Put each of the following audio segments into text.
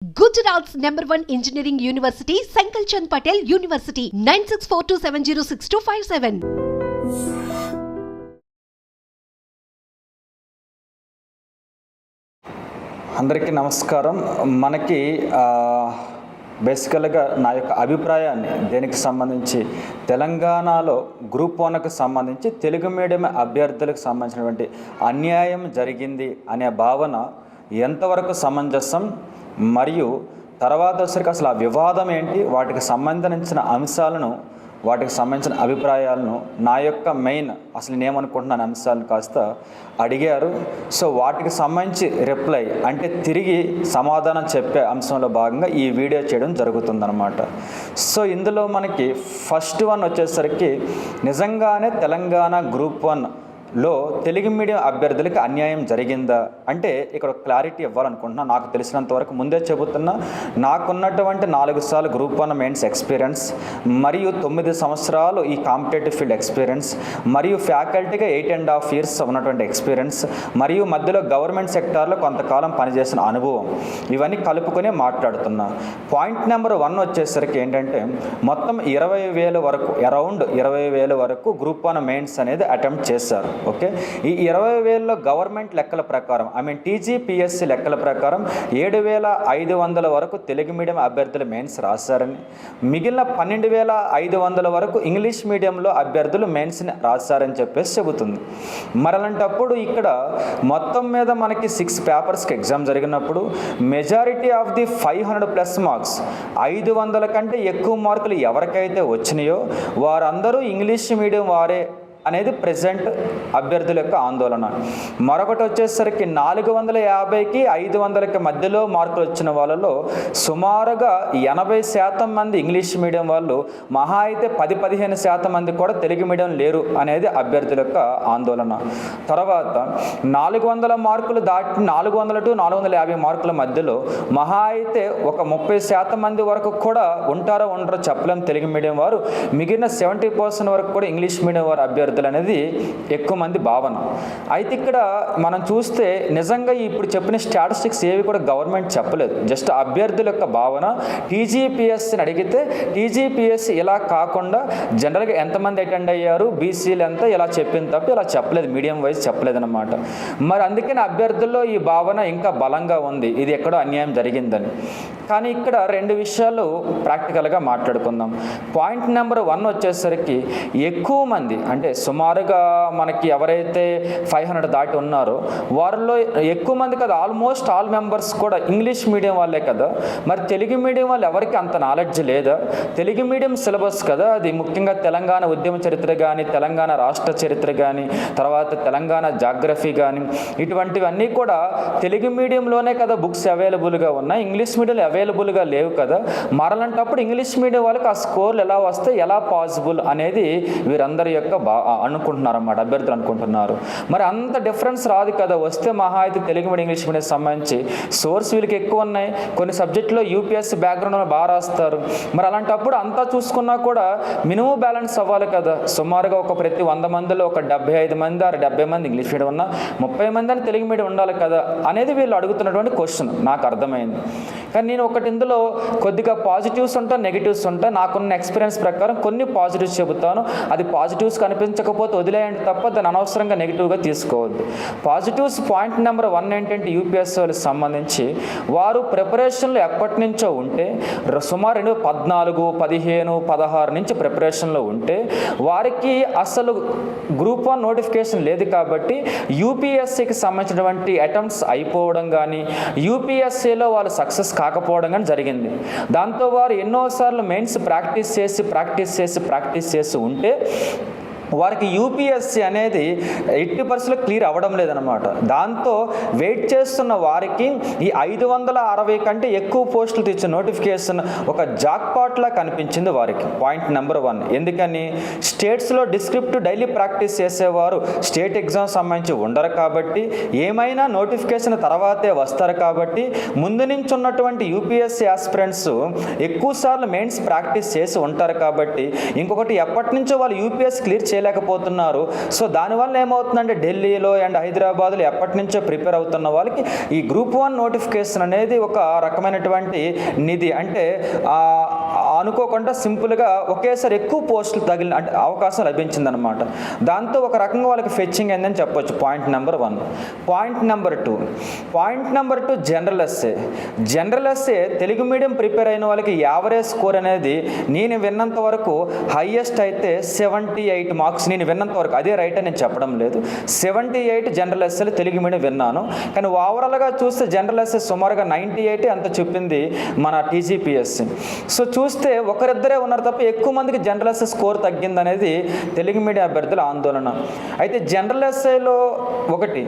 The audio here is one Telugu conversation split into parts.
Gujarat's #1 engineering university, Sankal Chand Patel University, 9642706257. అందరికీ నమస్కారం. మనకి బేసికల్గా నా యొక్క అభిప్రాయాన్ని దేనికి సంబంధించి తెలంగాణలో గ్రూప్ 1కు సంబంధించి తెలుగు మీడియం అభ్యర్థులకు సంబంధించినటువంటి అన్యాయం జరిగింది అనే భావన ఎంతవరకు సమంజసం, మరియు తర్వాత వచ్చరికి అసలు ఆ వివాదం ఏంటి, వాటికి సంబంధించిన అంశాలను, వాటికి సంబంధించిన అభిప్రాయాలను, నా యొక్క మెయిన్ అసలు నేనేమనుకుంటున్నాను అంశాలను కాస్త అడిగారు. సో వాటికి సంబంధించి రిప్లై అంటే తిరిగి సమాధానం చెప్పే అంశంలో భాగంగా ఈ వీడియో చేయడం జరుగుతుందన్నమాట. సో ఇందులో మనకి ఫస్ట్ వన్ వచ్చేసరికి నిజంగానే తెలంగాణ గ్రూప్ 1లో తెలుగు మీడియం అభ్యర్థులకి అన్యాయం జరిగిందా అంటే ఇక్కడ క్లారిటీ ఇవ్వాలనుకుంటున్నా. నాకు తెలిసినంత వరకు ముందే చెబుతున్నా, నాకున్నటువంటి 4 సార్లు గ్రూప్ 1 మెయిన్స్ ఎక్స్పీరియన్స్, మరియు 9 సంవత్సరాలు ఈ కాంపిటేటివ్ ఫీల్డ్ ఎక్స్పీరియన్స్, మరియు ఫ్యాకల్టీగా 8.5 years ఉన్నటువంటి ఎక్స్పీరియన్స్, మరియు మధ్యలో గవర్నమెంట్ సెక్టార్లో కొంతకాలం పనిచేసిన అనుభవం, ఇవన్నీ కలుపుకొని మాట్లాడుతున్నా. పాయింట్ నెంబర్ 1 వచ్చేసరికి ఏంటంటే మొత్తం 20,000 వరకు, అరౌండ్ 20,000 వరకు గ్రూప్ 1 మెయిన్స్ అనేది అటెంప్ట్ చేశారు. ఓకే, ఈ 20,000లో గవర్నమెంట్ లెక్కల ప్రకారం, టీజీపీఎస్సీ లెక్కల ప్రకారం 7,500 వరకు తెలుగు మీడియం అభ్యర్థులు మెయిన్స్ రాశారని, మిగిలిన 12,500 వరకు ఇంగ్లీష్ మీడియంలో అభ్యర్థులు మెయిన్స్ని రాశారని చెప్పేసి చెబుతుంది. మరి అలాంటప్పుడు ఇక్కడ మొత్తం మీద మనకి 6 పేపర్స్కి ఎగ్జామ్ జరిగినప్పుడు మెజారిటీ ఆఫ్ ది 500+ మార్క్స్, 500 కంటే ఎక్కువ మార్కులు ఎవరికైతే వచ్చినాయో వారందరూ ఇంగ్లీష్ మీడియం వారే అనేది ప్రెజెంట్ అభ్యర్థుల యొక్క ఆందోళన. మరొకటి వచ్చేసరికి 450కి 500కి మధ్యలో మార్కులు వచ్చిన వాళ్ళలో సుమారుగా 80% మంది ఇంగ్లీష్ మీడియం వాళ్ళు, మహా అయితే 10-15% మంది కూడా తెలుగు మీడియం లేరు అనేది అభ్యర్థుల యొక్క ఆందోళన. తర్వాత 400 మార్కులు దాటి 400 to 450 మార్కుల మధ్యలో మహా అయితే ఒక 30% మంది వరకు కూడా ఉంటారో ఉండరో చెప్పలేం తెలుగు మీడియం వారు, మిగిలిన 70% వరకు కూడా ఇంగ్లీష్ మీడియం వారు అభ్యర్థులు అనేది ఎక్కువ మంది భావన. అయితే ఇక్కడ మనం చూస్తే నిజంగా ఇప్పుడు చెప్పిన స్టాటిస్టిక్స్ ఏవి కూడా గవర్నమెంట్ చెప్పలేదు, జస్ట్ అభ్యర్థుల యొక్క భావన. టీజీపీఎస్సీని అడిగితే టీజీపీఎస్సీ ఇలా కాకుండా జనరల్గా ఎంతమంది అటెండ్ అయ్యారు, బీసీలు ఎంత, ఇలా చెప్పింది తప్ప ఇలా చెప్పలేదు, మీడియం వైజ్ చెప్పలేదు అనమాట. మరి అందుకని అభ్యర్థుల్లో ఈ భావన ఇంకా బలంగా ఉంది, ఇది ఎక్కడో అన్యాయం జరిగిందని. కానీ ఇక్కడ 2 విషయాలు ప్రాక్టికల్గా మాట్లాడుకుందాం. పాయింట్ నెంబర్ 1 వచ్చేసరికి ఎక్కువ మంది, అంటే సుమారుగా మనకి ఎవరైతే 500 దాటి ఉన్నారో వారిలో ఎక్కువ మంది కదా, ఆల్మోస్ట్ ఆల్ మెంబర్స్ కూడా ఇంగ్లీష్ మీడియం వాళ్ళే కదా. మరి తెలుగు మీడియం వాళ్ళు ఎవరికి అంత నాలెడ్జ్ లేదా? తెలుగు మీడియం సిలబస్ కదా అది, ముఖ్యంగా తెలంగాణ ఉద్యమ చరిత్ర కానీ, తెలంగాణ రాష్ట్ర చరిత్ర కానీ, తర్వాత తెలంగాణ జాగ్రఫీ కానీ, ఇటువంటివన్నీ కూడా తెలుగు మీడియంలోనే కదా బుక్స్ అవైలబుల్గా ఉన్నాయి, ఇంగ్లీష్ మీడియంలో అవైలబుల్గా లేవు కదా. మరలంటప్పుడు ఇంగ్లీష్ మీడియం వాళ్ళకి ఆ స్కోర్లు ఎలా వస్తాయి, ఎలా పాసిబుల్ అనేది వీరందరి యొక్క అనుకుంటున్నారు అన్నమాట, అభ్యర్థులు అనుకుంటున్నారు. మరి అంత డిఫరెన్స్ రాదు కదా, వస్తే మహా అయితే తెలుగు మీడియం ఇంగ్లీష్ మీడియం సంబంధించి సోర్స్ వీళ్ళకి ఎక్కువ ఉన్నాయి, కొన్ని సబ్జెక్టులో యూపీఎస్సీ బ్యాక్గ్రౌండ్ బాగా రాస్తారు. మరి అలాంటప్పుడు అంతా చూసుకున్నా కూడా మినిమం బ్యాలెన్స్ అవ్వాలి కదా. సుమారుగా ఒక ప్రతి 100 మందిలో ఒక 75 మంది 70 మంది ఇంగ్లీష్ మీడియం ఉన్నా 30 మంది అని తెలుగు మీడియం ఉండాలి కదా అనేది వీళ్ళు అడుగుతున్నటువంటి క్వశ్చన్ నాకు అర్థమైంది. కానీ నేను ఒకటి ఇందులో కొద్దిగా పాజిటివ్స్ ఉంటాయి, నెగిటివ్స్ ఉంటాయి. నాకున్న ఎక్స్పీరియన్స్ ప్రకారం కొన్ని పాజిటివ్స్ చెబుతాను, అది పాజిటివ్స్ కనిపించకపోతే వదిలేయండి తప్ప దాన్ని అనవసరంగా నెగిటివ్గా తీసుకోవద్దు. పాజిటివ్స్ పాయింట్ నెంబర్ 1 ఏంటంటే యూపీఎస్సీ వాళ్ళకి సంబంధించి వారు ప్రిపరేషన్లో ఎప్పటి నుంచో ఉంటే, సుమారు 2014, 15, 16 నుంచి ప్రిపరేషన్లో ఉంటే వారికి అసలు గ్రూప్ 1 నోటిఫికేషన్ లేదు కాబట్టి యూపీఎస్సీకి సంబంధించినటువంటి అటెంప్ట్స్ అయిపోవడం కానీ, యూపీఎస్సీలో వాళ్ళు సక్సెస్ కాకపోవడం కానీ జరిగింది. దాంతో వారు ఎన్నోసార్లు మెయిన్స్ ప్రాక్టీస్ చేసి ఉంటే వారికి యూపీఎస్సీ అనేది 80% క్లియర్ అవ్వడం లేదనమాట. దాంతో వెయిట్ చేస్తున్న వారికి ఈ 560 కంటే ఎక్కువ పోస్టులు తెచ్చిన నోటిఫికేషన్ ఒక జాక్పాట్లా కనిపించింది వారికి. Point number 1. ఎందుకని? స్టేట్స్లో డిస్క్రిప్టివ్ డైలీ ప్రాక్టీస్ చేసేవారు స్టేట్ ఎగ్జామ్ సంబంధించి ఉండరు కాబట్టి, ఏమైనా నోటిఫికేషన్ తర్వాతే వస్తారు కాబట్టి, ముందు నుంచి ఉన్నటువంటి యూపీఎస్సీ ఆస్పిరెంట్స్ ఎక్కువ సార్లు మెయిన్స్ ప్రాక్టీస్ చేసి ఉంటారు కాబట్టి, ఇంకొకటి ఎప్పటి నుంచో వాళ్ళు యూపీఎస్సీ క్లియర్ చేయలేకపోతున్నారు. సో దానివల్ల ఏమవుతుందంటే ఢిల్లీలో అండ్ హైదరాబాద్లో ఎప్పటి నుంచో ప్రిపేర్ అవుతున్న వాళ్ళకి ఈ గ్రూప్ 1 నోటిఫికేషన్ అనేది ఒక రకమైనటువంటి నిధి. అంటే అనుకోకుండా సింపుల్గా ఒకేసారి ఎక్కువ పోస్టులు తగిలిన అంటే అవకాశం లభించిందనమాట. దాంతో ఒక రకంగా వాళ్ళకి ఫెచ్చింగ్ అయిందని చెప్పొచ్చు. Point number 1. Point number 2 general SA Telugu medium prepare అయిన వాళ్ళకి యావరేజ్ స్కోర్ అనేది నేను విన్నంత వరకు హైయెస్ట్ అయితే 78 మార్క్స్. నేను విన్నంత వరకు, అదే రైట్ అని నేను చెప్పడం లేదు. 78 జనరల్ ఎస్ఏలు తెలుగు మీడియం విన్నాను. కానీ ఓవరాల్గా చూస్తే జనరల్ ఎస్ఏ సుమారుగా 98 అంత చెప్పింది మన టీజీపీఎస్సీ. సో చూస్తే ఒకరిద్దరే ఉన్నారు తప్ప ఎక్కువ మందికి జనరల్ ఎస్ఏ స్కోర్ తగ్గిందనేది తెలుగు మీడియం అభ్యర్థుల ఆందోళన. అయితే జనరల్ ఎస్ఏలో ఒకటి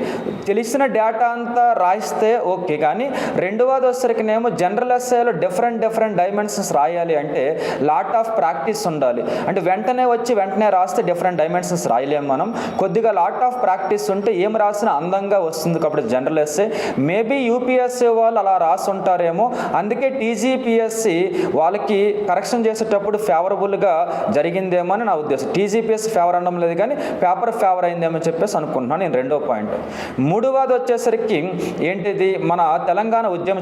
తెలిసిన డేటా అంతా రాయిస్తే ఓకే, కానీ రెండవది వచ్చేసరికినేమో జనరల్ ఎస్ఏలో డిఫరెంట్ డైమెన్షన్స్ రాయాలి అంటే లాట్ ఆఫ్ ప్రాక్టీస్ ఉండాలి. అంటే వెంటనే రాస్తే డిఫరెంట్ డైమెన్షన్స్ రాయలేము మనం. కొద్దిగా లాట్ ఆఫ్ ప్రాక్టీస్ ఉంటే ఏం రాసినా అందంగా వస్తుంది. కాబట్టి జనరల్ ఎస్ఏ మేబీ యూపీఎస్సీ వాళ్ళు అలా రాసి ఉంటారేమో, అందుకే టీజీపీఎస్సీ వాళ్ళకి కరెక్షన్ చేసేటప్పుడు ఫేవరబుల్గా జరిగిందేమో అని నా ఉద్దేశం. టీజీపీఎస్సీ ఫేవర్ అనడం లేదు, కానీ పేపర్ ఫేవర్ అయిందేమో చెప్పేసి అనుకుంటున్నాను నేను. రెండో పాయింట్. మూడవది వచ్చేసరికి ఏంటిది, మన తెలంగాణ ఉద్యమ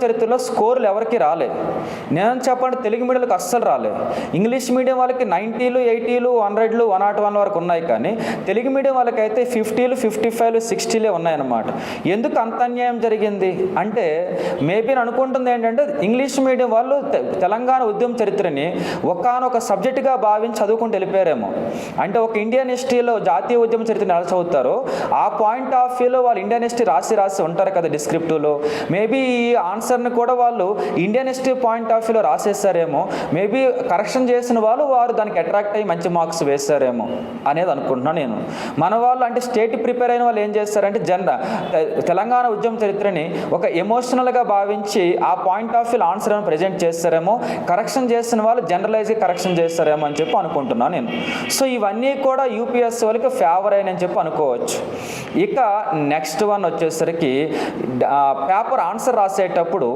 చరిత్రలో స్కోర్లు ఎవరికి రాలే. నేను చెప్పండి, తెలుగు మీడియంలకు అస్సలు రాలే. ఇంగ్లీష్ మీడియం వాళ్ళకి 90లు 80లు 100లు 101 వరకు ఉన్నాయి, కానీ తెలుగు మీడియం వాళ్ళకైతే 50లు 55లు 60లే ఉన్నాయన్నమాట. ఎందుకు అంత అన్యాయం జరిగింది అంటే మేబీ నేను అనుకుంటుంది ఏంటంటే ఇంగ్లీష్ మీడియం వాళ్ళు తెలంగాణ ఉద్యమ చరిత్రని ఒకానొక సబ్జెక్టుగా భావించి చదువుకుంటూ వెళ్ళిపోయారేమో. అంటే ఒక ఇండియన్ హిస్టరీలో జాతీయ ఉద్యమ చరిత్రని ఎలా చదువుతారో ఆ పాయింట్ ఆఫ్ వ్యూలో వాళ్ళు ఇండియన్ హిస్టరీ రాసి ఉంటారు కదా డిస్క్రిప్టివ్లో. మేబీ ఈ ఆన్సర్ని కూడా వాళ్ళు ఇండియన్ హిస్టరీ పాయింట్ ఆఫ్ వ్యూలో రాసేస్తారేమో. మేబీ కరెక్షన్ చేసిన వారు దానికి అట్రాక్ట్ అయ్యి మంచి మార్క్స్ వేస్తారేమో అనేది అనుకుంటున్నాను నేను. మన వాళ్ళు అంటే స్టేట్ ప్రిపేర్ అయిన వాళ్ళు ఏం చేస్తారంటే తెలంగాణ ఉద్యమ చరిత్రని ఒక ఎమోషనల్గా భావించి ఆ పాయింట్ ఆఫ్ వ్యూలో ఆన్సర్ అని ప్రజెంట్ చేస్తారేమో. కరెక్షన్ చేసిన వాళ్ళు జనరలైజ్గా కరెక్షన్ చేస్తారేమో అని చెప్పి అనుకుంటున్నాను నేను. సో ఇవన్నీ కూడా యూపీఎస్సీ వాళ్ళకి ఫేవర్ అయినని చెప్పి అనుకోవచ్చు. ఇక నెక్స్ట్ వన్ వచ్చేసరికి పేపర్ ఆన్సర్ రాసేటప్పుడు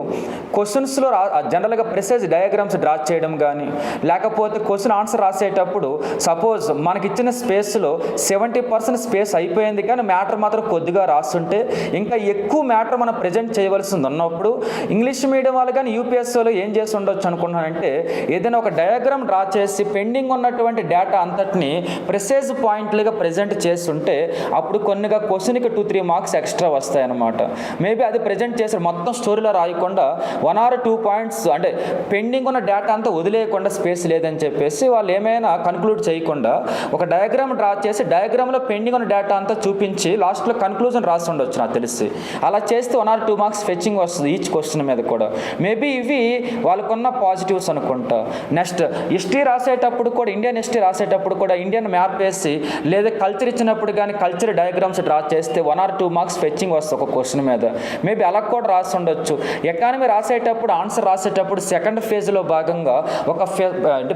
క్వశ్చన్స్లో జనరల్గా ప్రెసైజ్ డయాగ్రామ్స్ డ్రా చేయడం కానీ, లేకపోతే క్వశ్చన్ ఆన్సర్ రాసేటప్పుడు సపోజ్ మనకిచ్చిన స్పేస్లో 70% స్పేస్ అయిపోయింది, కానీ మ్యాటర్ మాత్రం కొద్దిగా రాస్తుంటే ఇంకా ఎక్కువ మ్యాటర్ మనం ప్రజెంట్ చేయవలసింది ఉన్నప్పుడు ఇంగ్లీష్ మీడియం వాళ్ళు కానీ యూపీఎస్సీలో ఏం చేసి ఉండొచ్చు అనుకుంటున్నానంటే ఏదైనా ఒక డయాగ్రామ్ డ్రా చేసి పెండింగ్ ఉన్నటువంటి డేటా అంతటిని ప్రెసైజ్ పాయింట్లుగా ప్రజెంట్ చేస్తుంటే అప్పుడు కొన్నిగా క్వశ్చన్కి 2-3 మార్క్స్ ఎక్స్ట్రా వస్తాయన్నమాట. మేబీ అది ప్రజెంట్ చేసి మొత్తం స్టోరీలో రాయకుండా 1 or 2 పాయింట్స్ అంటే పెండింగ్ ఉన్న డేటా అంతా వదిలేయకుండా స్పేస్ లేదని చెప్పేసి వాళ్ళు ఏమైనా కన్క్లూడ్ చేయకుండా ఒక డయాగ్రామ్ డ్రా చేసి డయాగ్రామ్లో పెండింగ్ ఉన్న డేటా అంతా చూపించి లాస్ట్లో కన్క్లూజన్ రాసి ఉండొచ్చు నాకు తెలిసి. అలా చేస్తే 1 or 2 మార్క్స్ ఫెచ్చింగ్ వస్తుంది ఈచ్ క్వశ్చన్ మీద కూడా. మేబీ ఇవి వాళ్ళకున్న పాజిటివ్స్ అనుకుంటా. నెక్స్ట్ హిస్టరీ రాసేటప్పుడు కూడా, ఇండియన్ హిస్టరీ రాసేటప్పుడు కూడా ఇండియన్ మ్యాప్ వేసి లేదా కల్చర్ ఇచ్చినప్పుడు కానీ కల్చర్ డయాగ్రామ్స్ డ్రా చేస్తే 1 or 2 మార్క్స్ ఫెచ్చింగ్ వస్తుంది ఒక క్వశ్చన్ మీద. మేబీ అలా కూడా రాసి ఉండొచ్చు. ఎకానమీ రాసేటప్పుడు ఆన్సర్ రాసేటప్పుడు సెకండ్ ఫేజ్లో భాగంగా ఒక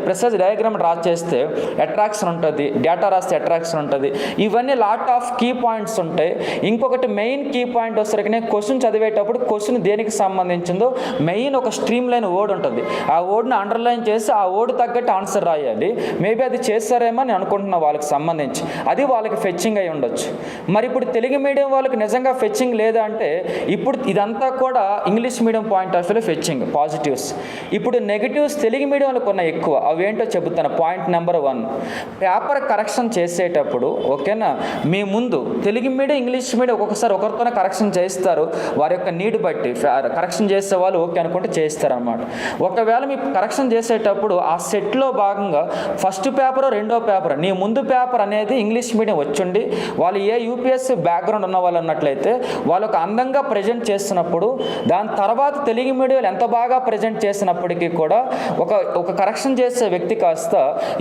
ప్రెసైజ్ డయాగ్రామ్ డ్రా చేస్తే అట్రాక్షన్ ఉంటుంది, డేటా రాస్తే అట్రాక్షన్ ఉంటుంది. ఇవన్నీ లాట్ ఆఫ్ కీ పాయింట్స్ ఉంటాయి. ఇంకొకటి మెయిన్ కీ పాయింట్ వచ్చేసరికి క్వశ్చన్ చదివేటప్పుడు క్వశ్చన్ దేనికి సంబంధించిందో మెయిన్ ఒక స్ట్రీమ్ లైన్ వర్డ్ ఉంటుంది. ఆ వర్డ్ని అండర్లైన్ చేసి ఆ వర్డ్ తగ్గట్టు ఆన్సర్ రాయాలి. మేబీ అది చేస్తారేమో అని అనుకుంటున్నా వాళ్ళకి సంబంధించి. అది వాళ్ళకి ఫెచ్చింగ్ అయి ఉండొచ్చు. మరి ఇప్పుడు తెలుగు మీడియం వాళ్ళకి నిజంగా ఫెచ్చింగ్ లేదా అంటే ఇప్పుడు ఇదంతా కూడా ఇంగ్లీష్ మీడియం పాయింట్ ఆఫ్ వ్యూలో ఫెచ్చింగ్ పాజిటివ్స్. ఇప్పుడు నెగిటివ్స్ తెలుగు మీడియం వాళ్ళకు ఉన్న ఎక్కువ. అవేంటో చెబుతాను. పాయింట్ నెంబర్ 1, పేపర్ కరెక్షన్ చేసేటప్పుడు ఓకేనా, మీ ముందు తెలుగు మీడియం ఇంగ్లీష్ మీడియం ఒక్కొక్కసారి ఒకరితోనే కరెక్షన్ చేస్తారు. వారి యొక్క నీడ్ బట్టి కరెక్షన్ చేసే వాళ్ళు ఓకే అనుకుంటే చేస్తారన్నమాట. ఒకవేళ మీ కరెక్షన్ చేసేటప్పుడు ఆ సెట్లో భాగంగా ఫస్ట్ పేపర్ రెండో పేపర్ నీ ముందు పేపర్ అనేది ఇంగ్లీష్ మీడియం వచ్చుండి వాళ్ళు ఏ యూపీఎస్సీ బ్యాక్గ్రౌండ్ ఉన్న వాళ్ళు అన్నట్లయితే వాళ్ళకు అందంగా ప్రజెంట్ చేస్తున్నప్పుడు దాని తర్వాత తెలుగు మీడియం ఎంత బాగా ప్రజెంట్ చేసినప్పటికీ కూడా ఒక కరెక్షన్ చేసే వ్యక్తి కాస్త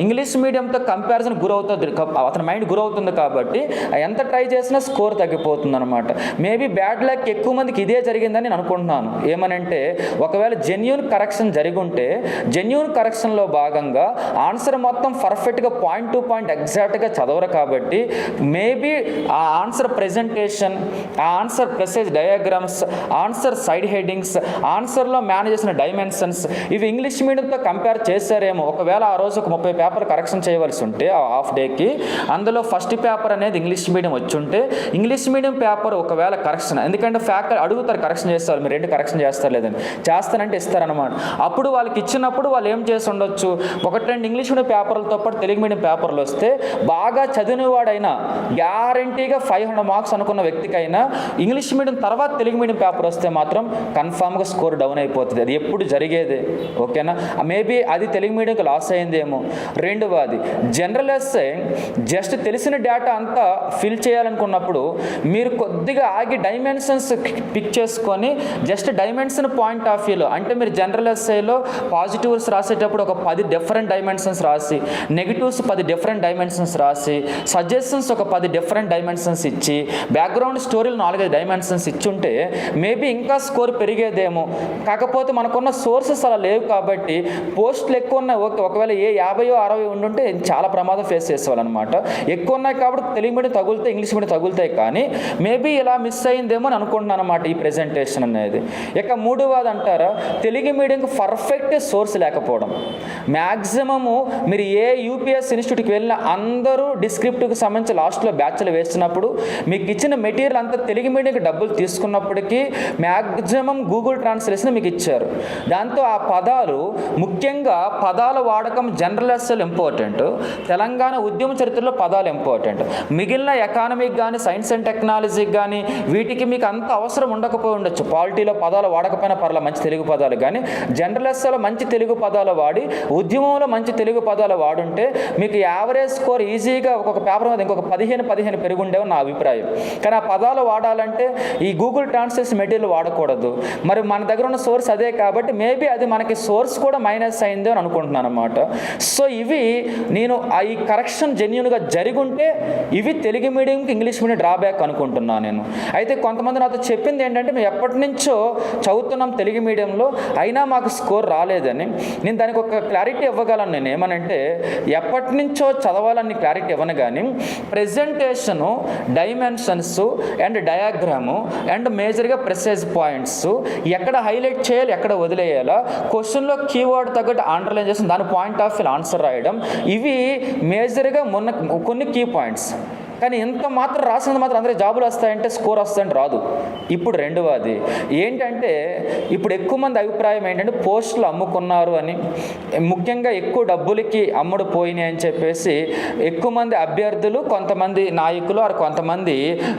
ఇంగ్లీష్ మీడియంతో కంపారిజన్ గురవుతుంది, అతని మైండ్ గురవుతుంది. కాబట్టి ఎంత ట్రై చేసినా స్కోర్ తగ్గిపోతుంది అనమాట. మేబీ బ్యాడ్ లక్ ఎక్కువ మందికి ఇదే జరిగిందని నేను అనుకుంటున్నాను. ఏమనంటే ఒకవేళ జెన్యూన్ కరెక్షన్ జరిగి ఉంటే జెన్యూన్ కరెక్షన్లో భాగంగా ఆన్సర్ మొత్తం పర్ఫెక్ట్గా పాయింట్ టు పాయింట్ ఎగ్జాక్ట్గా చదవరు కాబట్టి మేబీ ఆ ఆన్సర్ ప్రెజెంటేషన్, ఆ ఆన్సర్ ప్రెసేజ్ డయాగ్రామ్స్, ఆన్సర్ సైడ్ హెడ్డింగ్స్, ఆన్సర్లో మేనేజ్ చేసిన డైమెన్షన్స్ ఇవి ఇంగ్లీష్ మీడియంతో కంపేర్ చేశారేమో. ఒకవేళ ఆ రోజు ఒక 30 పేపర్ కరెక్షన్ చేయవలసి ఉంటే ఆ హాఫ్ డేకి అందులో ఫస్ట్ పేపర్ అనేది ఇంగ్లీష్ మీడియం వచ్చి ఉంటే ఇంగ్లీష్ మీడియం పేపర్ ఒకవేళ కరెక్షన్, ఎందుకంటే ఫ్యాకల్టీ అడుగుతారు కరెక్షన్ చేస్తారు, మీరు 2 కరెక్షన్ చేస్తారు లేదని, చేస్తానంటే ఇస్తారనమాట. అప్పుడు వాళ్ళకి ఇచ్చినప్పుడు వాళ్ళు ఏం చేసి ఉండొచ్చు, 1-2 ఇంగ్లీష్ మీడియం పేపర్లతో పాటు తెలుగు మీడియం పేపర్లు వస్తే బాగా చదివినవాడైనా గ్యారంటీగా 500 మార్క్స్ అనుకున్న వ్యక్తికైనా ఇంగ్లీష్ మీడియం తర్వాత తెలుగు మీడియం పేపర్ వస్తే మాత్రం కన్ఫామ్గా స్కోర్ డౌన్ అయిపోతుంది. అది ఎప్పుడు జరిగేదే, ఓకేనా. మేబీ అది తెలుగు మీడియంకి లాస్ అయిందేమో. రెండవది జనరల్ ఎస్సే జస్ట్ తెలిసిన డేటా అంతా ఫిల్ చేయాలనుకున్నప్పుడు మీరు కొద్దిగా ఆగి డైమెన్షన్స్ పిక్ చేసుకొని జస్ట్ డైమెన్షన్ పాయింట్ ఆఫ్ వ్యూలో, అంటే మీరు జనరల్ ఎస్ఏలో పాజిటివ్స్ రాసేటప్పుడు ఒక 10 డిఫరెంట్ డైమెన్షన్స్ రాసి, నెగిటివ్స్ 10 డిఫరెంట్ డైమెన్షన్స్ రాసి, సజెషన్స్ ఒక 10 డిఫరెంట్ డైమెన్షన్స్ ఇచ్చి, బ్యాక్గ్రౌండ్ స్టోరీలు 4-5 డైమెన్షన్స్ ఇచ్చుంటే మేబీ ఇంకా స్కోర్ పెరిగేదేమో. కాకపోతే మనకున్న సోర్సెస్ అలా లేవు కాబట్టి పోస్టులు ఎక్కువ ఉన్నాయి, ఓకే. ఒకవేళ 50-60 ఉండుంటే చాలా ప్రమాదం ఫేస్ చేసేవాళ్ళనమాట. ఎక్కువ ఉన్నాయి కాబట్టి తెలుగు మీడియం తగులుతాయి, ఇంగ్లీష్ మీడియం తగులుతాయి, కానీ మేబీ ఇలా మిస్ అయిందేమో అని అనుకుంటున్నాను అనమాట ఈ ప్రెజెంటేషన్ అనేది. ఇక మూడవది అంటారా, తెలుగు మీడియంకి పర్ఫెక్ట్ సోర్స్ లేకపోవడం. మ్యాక్సిమము మీరు ఏ యూపీఎస్ ఇన్స్టిట్యూట్కి వెళ్ళినా అందరూ డిస్క్రిప్టివ్కి సంబంధించి లాస్ట్లో బ్యాచ్లు వేస్తున్నప్పుడు మీకు ఇచ్చిన మెటీరియల్ అంతా తెలుగు మీడియంకి డబ్బులు తీసుకున్నప్పటికీ మ్యాక్సిమం గూగుల్ ట్రాన్స్లేషన్ మీకు ఇచ్చారు. దాంతో ఆ పదాలు, ముఖ్యంగా పదాల వాడకం జనరల్ ఎస్ఎల్ ఇంపార్టెంట్, తెలంగాణ ఉద్యమ చరిత్రలో పదాలు ఇంపార్టెంట్. మిగిలిన ఎకానమీకి కానీ సైన్స్ అండ్ టెక్నాలజీకి కానీ వీటికి మీకు అంత అవసరం ఉండకపోయి ఉండొచ్చు. పాలిటీలో పదాలు వాడకపోయినా పర్లేదు, మంచి తెలుగు పదాలు, కానీ జనరల్ ఎస్ఎల్లో మంచి తెలుగు పదాలు వాడి, ఉద్యమంలో మంచి తెలుగు పదాలు వాడుంటే మీకు యావరేజ్ స్కోర్ ఈజీగా ఒక్కొక్క పేపర్ మీద ఇంకొక 15 పెరుగుండేవి నా అభిప్రాయం. కానీ ఆ పదాలు వాడాలంటే ఈ గూగుల్ ట్రాన్స్లేషన్ మెటీరియల్ వాడకూడదు. మరి మన దగ్గర ఉన్న సోర్స్ అదే కాబట్టి మేబీ అది మనకి సోర్స్ కూడా మైనస్ అయింది అని అనుకుంటున్నాను అనమాట. సో ఇవి నేను ఈ కరెక్షన్ జెన్యూన్గా జరిగుంటే ఇవి తెలుగు మీడియంకి ఇంగ్లీష్ మీడియం డ్రాబ్యాక్ అనుకుంటున్నాను నేను. అయితే కొంతమంది నాతో చెప్పింది ఏంటంటే మేము ఎప్పటి నుంచో చదువుతున్నాం తెలుగు మీడియంలో అయినా మాకు స్కోర్ రాలేదని. నేను దానికి ఒక క్లారిటీ ఇవ్వగలను. నేను ఏమనంటే ఎప్పటి నుంచో చదవాలని క్లారిటీ ఇవ్వను, కానీ presentation, dimensions and diagram and మేజర్గా ప్రెసైజ్ పాయింట్స్ ఎక్కడ హైలైట్ చేయాలి, ఎక్కడ వదిలేయాలా, క్వశ్చన్లో కీవర్డ్ తగ్గట్టు అండర్లైన్ చేసి దాని పాయింట్ ఆఫ్ వ్యూ ఆన్సర్ రాయడం, ఇవి మేజర్గా కొన్ని కీ పాయింట్స్. కానీ ఇంత మాత్రం రాసినంత మాత్రం అందరూ జాబులు వస్తాయంటే స్కోర్ వస్తాయంటే రాదు. ఇప్పుడు రెండవది ఏంటంటే, ఇప్పుడు ఎక్కువ మంది అభిప్రాయం ఏంటంటే పోస్టులు అమ్ముకున్నారు అని, ముఖ్యంగా ఎక్కువ డబ్బులకి అమ్ముడు పోయినాయి అని చెప్పేసి ఎక్కువ మంది అభ్యర్థులు, కొంతమంది నాయకులు కొంతమంది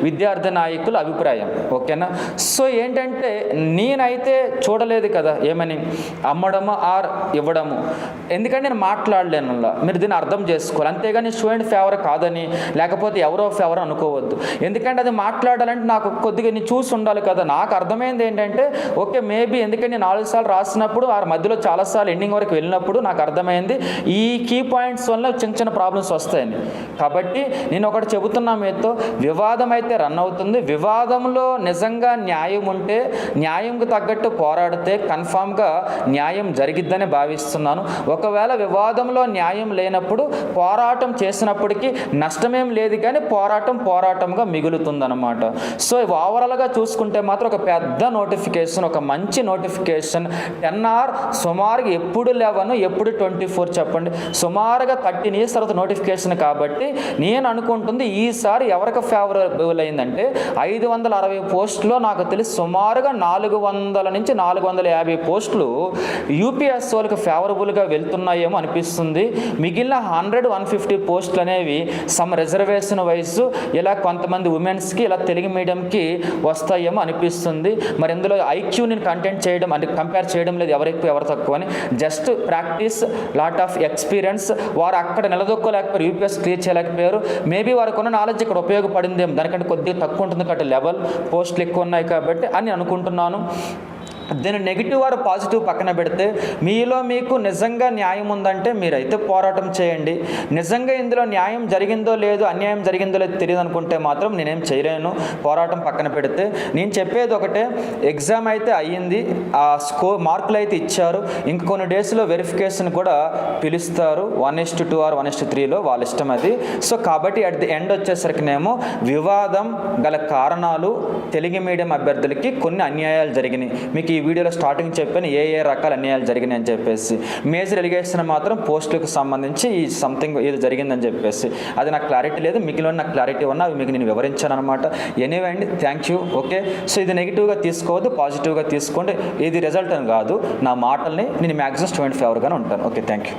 విద్యార్థి నాయకులు అభిప్రాయం, ఓకేనా. సో ఏంటంటే నేనైతే చూడలేదు కదా ఏమని అమ్మడము ఆర్ ఇవ్వడము, ఎందుకంటే నేను మాట్లాడలేను. మీరు దీన్ని అర్థం చేసుకోవాలి. అంతేగాని స్టూడెంట్ ఫేవర్ కాదని, లేకపోతే ఎవరో ఫేవర్ అనుకోవద్దు. ఎందుకంటే అది మాట్లాడాలంటే నాకు కొద్దిగా నేను చూసి ఉండాలి కదా. నాకు అర్థమైంది ఏంటంటే ఓకే మేబీ, ఎందుకంటే నేను 4 సార్లు రాసినప్పుడు ఆ మధ్యలో చాలాసార్లు ఎండింగ్ వరకు వెళ్ళినప్పుడు నాకు అర్థమైంది ఈ కీ పాయింట్స్ వల్ల చిన్న ప్రాబ్లమ్స్ వస్తాయని. కాబట్టి నేను ఒకటి చెబుతున్నా మీతో, వివాదం అయితే రన్ అవుతుంది. వివాదంలో నిజంగా న్యాయం ఉంటే, న్యాయంకు తగ్గట్టు పోరాడితే కన్ఫామ్గా న్యాయం జరిగిద్దని భావిస్తున్నాను. ఒకవేళ వివాదంలో న్యాయం లేనప్పుడు పోరాటం చేసినప్పటికీ నష్టమేం లేదు, కానీ పోరాటంగా మిగులుతుందన్నమాట. సో ఓవరాల్గా చూసుకుంటే మాత్రం ఒక పెద్ద నోటిఫికేషన్, ఒక మంచి నోటిఫికేషన్. 10 hours సుమారుగా ఎప్పుడు 11, ఎప్పుడు 24 చెప్పండి, సుమారుగా 13 years తర్వాత నోటిఫికేషన్. కాబట్టి నేను అనుకుంటుంది ఈసారి ఎవరికి ఫేవరబుల్ అయిందంటే 560 పోస్టులో నాకు తెలిసి సుమారుగా 400 నుంచి 450 పోస్టులు యూపీఎస్ వాళ్ళకి ఫేవరబుల్గా వెళ్తున్నాయేమో అనిపిస్తుంది. మిగిలిన 100-150 పోస్టులు అనేవి సమ్ రిజర్వేషన్ వయసు ఇలా కొంతమంది ఉమెన్స్కి ఇలా తెలుగు మీడియంకి వస్తాయేమో అనిపిస్తుంది. మరి ఇందులో ఐక్యూని కంపేర్ చేయడం లేదు ఎవరు ఎక్కువ ఎవరు తక్కువ అని. Just practice, lot of experience. వారు అక్కడ నిలదొక్కోలేకపోయారు, యూపీఎస్ క్లియర్ చేయలేకపోయారు. మేబీ వారికి ఉన్న నాలెడ్జ్ ఇక్కడ ఉపయోగపడిందేమో, దానికంటే కొద్దిగా తక్కువ ఉంటుంది కాబట్టి లెవెల్ పోస్టులు ఎక్కువ ఉన్నాయి కాబట్టి అని అనుకుంటున్నాను. దీని నెగిటివ్ ఆర్ పాజిటివ్ పక్కన పెడితే మీలో మీకు నిజంగా న్యాయం ఉందంటే మీరైతే పోరాటం చేయండి. నిజంగా ఇందులో న్యాయం జరిగిందో లేదో అన్యాయం జరిగిందో లేదో తెలియదు అనుకుంటే మాత్రం నేనేం చేయలేను. పోరాటం పక్కన పెడితే నేను చెప్పేది ఒకటే, ఎగ్జామ్ అయితే అయ్యింది, ఆ మార్కులు అయితే ఇచ్చారు, ఇంక కొన్ని డేస్లో వెరిఫికేషన్ కూడా పిలుస్తారు 1:2 ఆర్ 1:3లో వాళ్ళ ఇష్టం అది. సో కాబట్టి అట్ ది ఎండ్ వచ్చేసరికినేమో వివాదం గల కారణాలు తెలుగు మీడియం అభ్యర్థులకి కొన్ని అన్యాయాలు జరిగినాయి. మీకు ఈ వీడియోలో స్టార్టింగ్ చెప్పాను ఏ రకాల అన్యాయాలు జరిగినాయి అని చెప్పేసి. మేజర్ ఎలిగేషన్ మాత్రం పోస్టులకు సంబంధించి ఈ సంథింగ్ ఏదో జరిగిందని చెప్పేసి అది నాకు క్లారిటీ లేదు, మిగిలిన నాకు క్లారిటీ ఉన్నా అవి మీకు నేను వివరించాను అనమాట. ఎనీవే అండి, థ్యాంక్ యూ. ఓకే, సో ఇది నెగిటివ్గా తీసుకోవద్దు, పాజిటివ్గా తీసుకోండి. ఇది రిజల్ట్ అని కాదు, నా మాటల్ని నేను మ్యాక్సిమం స్టూడెంట్ ఫేవర్గానే ఉంటాను. Okay, thank you.